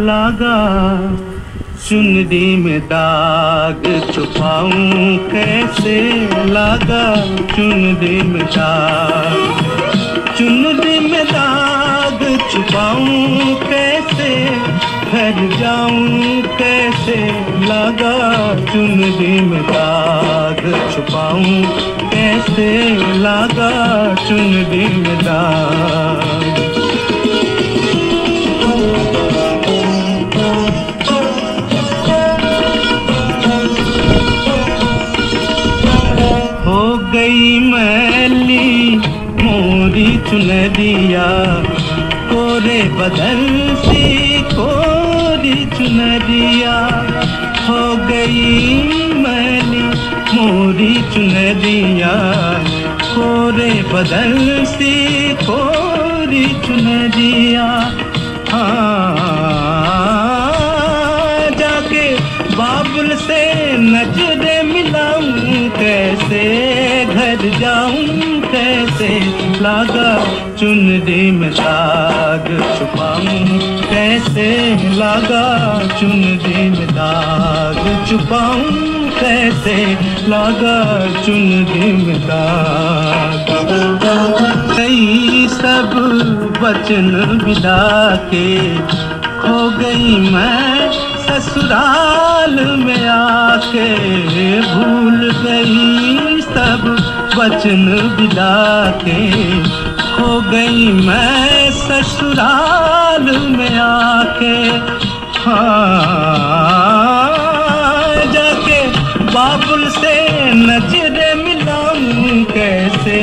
लागा चुनरी में दाग छुपाऊं कैसे, लागा चुनरी में दाग, चुनरी में दाग छुपाऊं कैसे, घर जाऊं कैसे, लागा चुनरी में दाग छुपाऊं कैसे, लागा चुनरी में दाग। हो गई मैली मोरी चुनरिया, कोरे बदल सी कोरी चुनरिया, हो गई मैली मोरी चुनरिया, कोरे बदल सी कोरी चुनरिया। जाके बाबुल से नजरे मिलाऊं कैसे, घर जाऊं कैसे, लागा चुनरी में दाग छुपाऊं कैसे, लागा चुनरी में दाग छुपाऊं कैसे, लागा चुनरी में दाग। कई सब वचन विदा के खो गई मैं ससुराल में आके, भूल गई सब वचन विदा के, खो गई मैं ससुराल में आके। जाके बाबुल से नजरे मिलाऊं कैसे,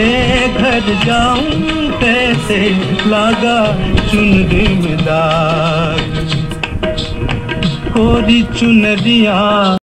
घर जाऊं कैसे, लागा चुनरी में दाग कोरी चुनरिया।